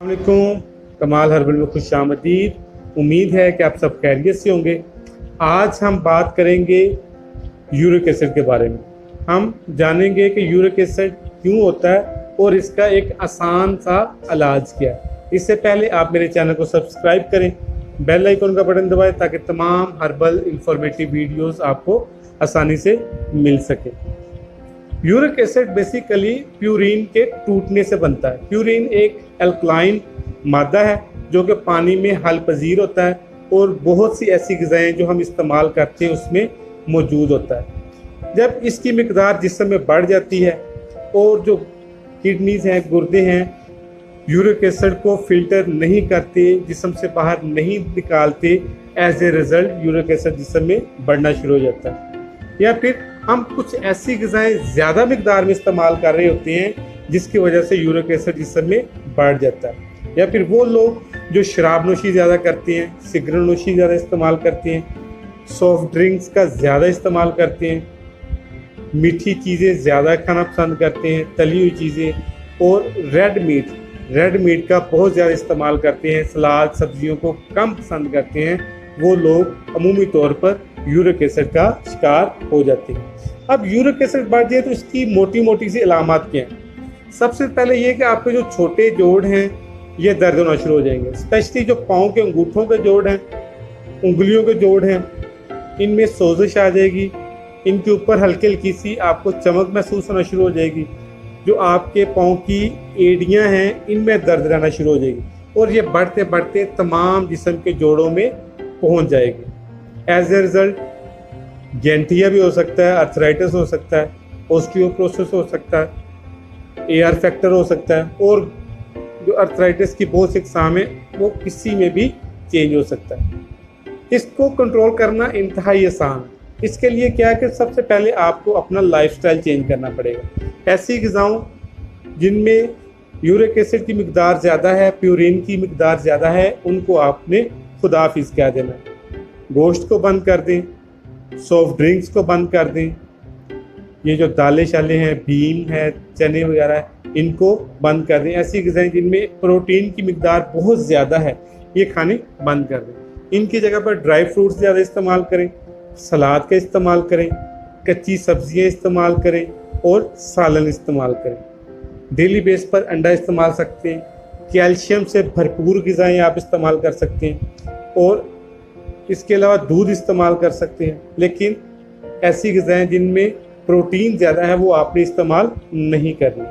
अस्सलामुअलैकुम, कमाल हर्बल में खुश आमदीद। उम्मीद है कि आप सब खैरियत से होंगे। आज हम बात करेंगे यूरिक एसिड के बारे में। हम जानेंगे कि यूरिक एसिड क्यों होता है और इसका एक आसान सा इलाज क्या है। इससे पहले आप मेरे चैनल को सब्सक्राइब करें, बेल आइकन का बटन दबाएं ताकि तमाम हर्बल इंफॉर्मेटिव वीडियोस आपको आसानी से मिल सके। यूरिक एसिड बेसिकली प्यूरिन के टूटने से बनता है। प्यूरिन एक एल्कलाइन मादा है जो कि पानी में हल पजीर होता है और बहुत सी ऐसी ग़िज़ाएँ जो हम इस्तेमाल करते हैं उसमें मौजूद होता है। जब इसकी मिकदार जिस्म में बढ़ जाती है और जो किडनीज़ हैं, गुर्दे हैं, यूरिक एसिड को फ़िल्टर नहीं करते, जिस्म से बाहर नहीं निकालते, as a result uric acid जिस्म में बढ़ना शुरू हो जाता है। या फिर हम कुछ ऐसी ग़िज़ाएँ ज़्यादा मिकदार में इस्तेमाल कर रहे होते हैं जिसकी वजह से यूरिक एसिड जिस्म में बढ़ जाता है। या फिर वो लोग जो शराब नोशी ज़्यादा करते हैं, सिगरेट नोशी ज़्यादा इस्तेमाल करते हैं, सॉफ्ट ड्रिंक्स का ज़्यादा इस्तेमाल करते हैं, मीठी चीज़ें ज़्यादा खाना पसंद करते हैं, तली हुई चीज़ें, और रेड मीट का बहुत ज़्यादा इस्तेमाल करते हैं, सलाद सब्जियों को कम पसंद करते हैं, वो लोग अमूमी तौर पर यूरिक एसिड का शिकार हो जाते हैं। अब यूरिक एसिड बढ़ जाए तो इसकी मोटी मोटी सी अलामत क्या हैं। सबसे पहले ये कि आपके जो छोटे जोड़ हैं ये दर्द होना शुरू हो जाएंगे, स्पेशली जो पाँव के अंगूठों के जोड़ हैं, उंगलियों के जोड़ हैं, इनमें सोजिश आ जाएगी। इनके ऊपर हल्की हल्की सी आपको चमक महसूस होना शुरू हो जाएगी। जो आपके पाँव की एड़ियाँ हैं इनमें दर्द रहना शुरू हो जाएगी और ये बढ़ते बढ़ते तमाम जिस्म के जोड़ों में पहुंच जाएगी। एज ए रिज़ल्ट गैंटिया भी हो सकता है, अर्थराइटिस हो सकता है, ऑस्टियोपोरोसिस हो सकता है, एआर फैक्टर हो सकता है, और जो अर्थराइटिस की बहुत सी अक़साम है वो किसी में भी चेंज हो सकता है। इसको कंट्रोल करना इंतहाई आसान। इसके लिए क्या है कि सबसे पहले आपको अपना लाइफस्टाइल चेंज करना पड़ेगा। ऐसी ग़िज़ाओं जिनमें यूरिक एसिड की मिकदार ज़्यादा है, प्यूरिन की मिकदार ज़्यादा है, उनको आपने खुदा हाफिज़ कह देना। गोश्त को बंद कर दें, सॉफ्ट ड्रिंक्स को बंद कर दें, ये जो दालें शालें हैं, बीन है, चने वगैरह है, इनको बंद कर दें। ऐसी ग़िज़ाएँ जिनमें प्रोटीन की मिकदार बहुत ज़्यादा है ये खाने बंद कर दें। इनकी जगह पर ड्राई फ्रूट्स ज़्यादा इस्तेमाल करें, सलाद का इस्तेमाल करें, कच्ची सब्ज़ियाँ इस्तेमाल करें और सालन इस्तेमाल करें। डेली बेस पर अंडा इस्तेमाल सकते हैं, कैल्शियम से भरपूर ग़िज़ाएँ आप इस्तेमाल कर सकते हैं और इसके अलावा दूध इस्तेमाल कर सकते हैं। लेकिन ऐसी ग़िज़ाएँ जिनमें प्रोटीन ज़्यादा है वो आपने इस्तेमाल नहीं करनी।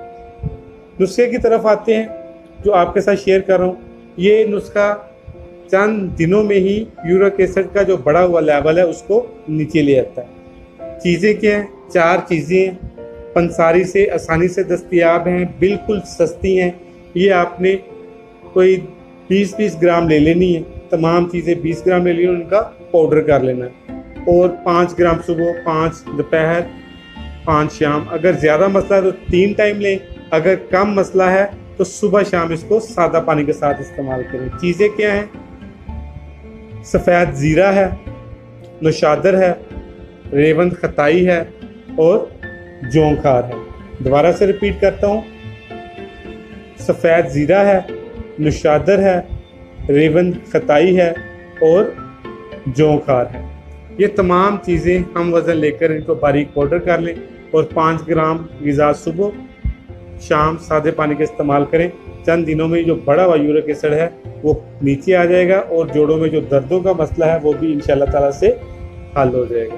नुस्खे की तरफ आते हैं जो आपके साथ शेयर कर रहा हूँ। ये नुस्खा चंद दिनों में ही यूरिक एसिड का जो बढ़ा हुआ लेवल है उसको नीचे ले आता है। चीज़ें क्या हैं? 4 चीज़ें पंसारी से आसानी से दस्तयाब हैं, बिल्कुल सस्ती हैं। ये आपने कोई 20-20 ग्राम ले लेनी है, तमाम चीज़ें 20 ग्राम ले लेनी, उनका पाउडर कर लेना है और 5 ग्राम सुबह, 5 दोपहर, 5 शाम। अगर ज़्यादा मसला है तो 3 टाइम लें, अगर कम मसला है तो सुबह शाम इसको सादा पानी के साथ इस्तेमाल करें। चीज़ें क्या हैं? सफ़ेद ज़ीरा है, नौशादर है, रेवंद खताई है और जोंखार है। दोबारा से रिपीट करता हूँ, सफ़ेद ज़ीरा है, नौशादर है, रेवंद खताई है और जोंखार है। ये तमाम चीज़ें हम वज़न लेकर इनको बारीक पाउडर कर लें और 5 ग्राम ग़िज़ा सुबह शाम सादे पानी का इस्तेमाल करें। चंद दिनों में जो बढ़ा हुआ यूरिक एसिड है वो नीचे आ जाएगा और जोड़ों में जो दर्दों का मसला है वो भी इंशाअल्लाह ताला से हल हो जाएगा।